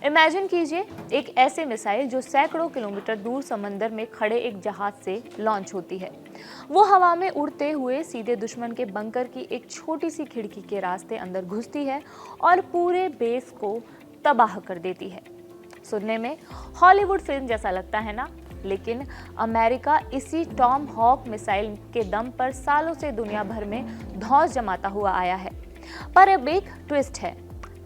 Imagine कीजिए एक ऐसे मिसाइल जो सैकड़ों किलोमीटर दूर समंदर में खड़े एक जहाज से लॉन्च होती है। वो हवा में उड़ते हुए सीधे दुश्मन के बंकर की एक छोटी सी खिड़की के रास्ते अंदर घुसती है और पूरे बेस को तबाह कर देती है। सुनने में हॉलीवुड फिल्म जैसा लगता है ना, लेकिन अमेरिका इसी टॉम हॉक मिसाइल के दम पर सालों से दुनिया भर में धौंस जमाता हुआ आया है। पर अब एक ट्विस्ट है।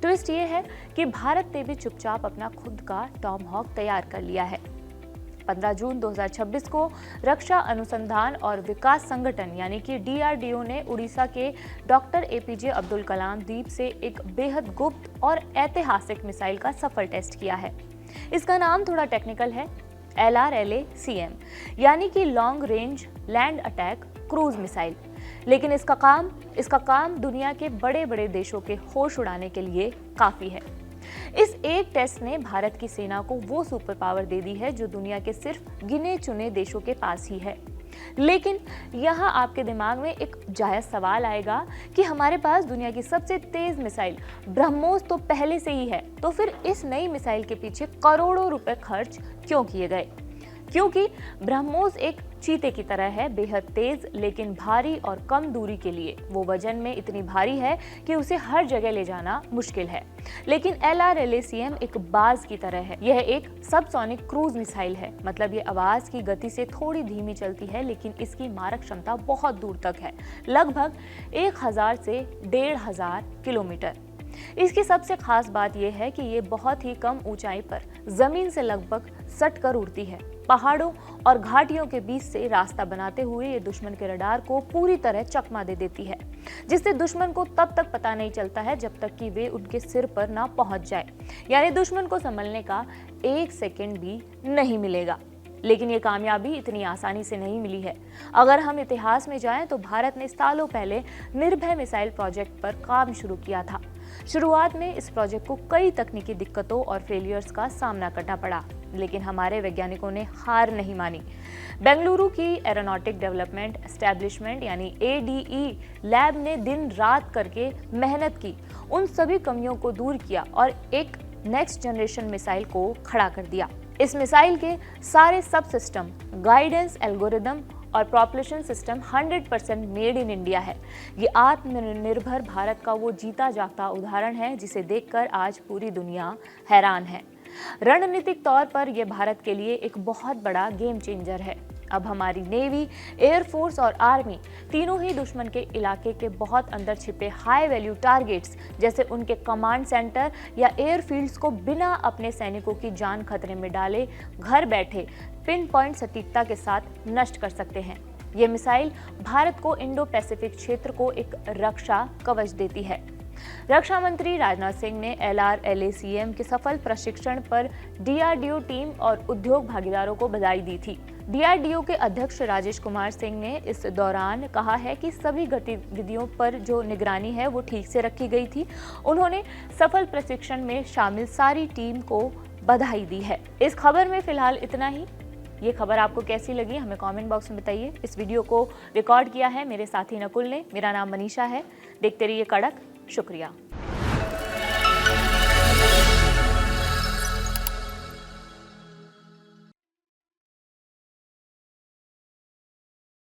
ट्विस्ट ये है कि भारत ने भी चुपचाप अपना खुद का टॉम हॉक तैयार कर लिया है। 15 जून 2026 को रक्षा अनुसंधान और विकास संगठन यानी कि DRDO ने उड़ीसा के डॉक्टर APJ अब्दुल कलाम द्वीप से एक बेहद गुप्त और ऐतिहासिक मिसाइल का सफल टेस्ट किया है। इसका नाम थोड़ा टेक्निकल है, LRLACM यानी कि long range land attack cruise missile. लेकिन इसका काम दुनिया के बड़े बड़े देशों के होश उड़ाने के लिए काफी है। इस एक टेस्ट ने भारत की सेना को वो सुपर पावर दे दी है जो दुनिया के सिर्फ गिने चुने देशों के पास ही है। लेकिन यहाँ आपके दिमाग में एक जायज सवाल आएगा कि हमारे पास दुनिया की सबसे तेज मिसाइल ब्रह्मोस तो पहले से ही है, तो फिर इस नई मिसाइल के पीछे करोड़ों रुपए खर्च क्यों किए गए? क्योंकि ब्रह्मोस एक चीते की तरह है, बेहद तेज लेकिन भारी और कम दूरी के लिए। वो वजन में इतनी भारी है कि उसे हर जगह ले जाना मुश्किल है। लेकिन LRLACM एक बाज की तरह है। यह एक सबसोनिक क्रूज मिसाइल है, मतलब ये आवाज की गति से थोड़ी धीमी चलती है, लेकिन इसकी मारक क्षमता बहुत दूर तक है, लगभग 1000 से 1500 किलोमीटर। इसकी सबसे खास बात यह है कि ये बहुत ही कम ऊंचाई पर जमीन से लगभग सट कर उड़ती है। पहाड़ों और घाटियों के बीच से रास्ता बनाते हुए ये दुश्मन के रडार को पूरी तरह चकमा दे देती है, जिससे दुश्मन को तब तक पता नहीं चलता है जब तक कि वे उनके सिर पर ना पहुंच जाए। यानी दुश्मन को संभलने का 1 सेकंड भी नहीं मिलेगा। लेकिन ये कामयाबी इतनी आसानी से नहीं मिली है। अगर हम इतिहास में जाएं तो भारत ने सालों पहले निर्भय मिसाइल प्रोजेक्ट पर काम शुरू किया था। शुरुआत में इस प्रोजेक्ट को कई तकनीकी दिक्कतों और फेलियर्स का सामना करना पड़ा, लेकिन हमारे वैज्ञानिकों ने हार नहीं मानी। बेंगलुरु की एरोनॉटिक डेवलपमेंट एस्टैब्लिशमेंट यानी ADE लैब ने दिन रात करके मेहनत की, उन सभी कमियों को दूर किया और एक नेक्स्ट जनरेशन मिसाइल को खड़ा कर दिया। इस मिसाइल के सारे सब सिस्टम, गाइडेंस, एल्गोरिदम और propulsion system 100% made in India है। ये आत्मनिर्भर भारत का वो जीता जागता उदाहरण है जिसे देखकर आज पूरी दुनिया हैरान है। रणनीतिक तौर पर यह भारत के लिए एक बहुत बड़ा गेम चेंजर है। अब हमारी नेवी, एयरफोर्स और आर्मी तीनों ही दुश्मन के इलाके के बहुत अंदर छिपे हाई वैल्यू टारगेट्स जैसे उनके कमांड सेंटर या एयरफील्ड्स को बिना अपने सैनिकों की जान खतरे में डाले घर बैठे पिन पॉइंट सटीकता के साथ नष्ट कर सकते हैं। ये मिसाइल भारत को इंडो पैसिफिक क्षेत्र को एक रक्षा कवच देती है। रक्षा मंत्री राजनाथ सिंह ने LRLACM के सफल प्रशिक्षण पर DRDO टीम और उद्योग भागीदारों को बधाई दी थी। DRDO के अध्यक्ष राजेश कुमार सिंह ने इस दौरान कहा है कि सभी गतिविधियों पर जो निगरानी है वो ठीक से रखी गई थी। उन्होंने सफल प्रशिक्षण में शामिल सारी टीम को बधाई दी है। इस खबर में फिलहाल इतना ही। ये खबर आपको कैसी लगी हमें कमेंट बॉक्स में बताइए। इस वीडियो को रिकॉर्ड किया है मेरे साथी नकुल ने। मेरा नाम मनीषा है। देखते रहिए कड़क। शुक्रिया।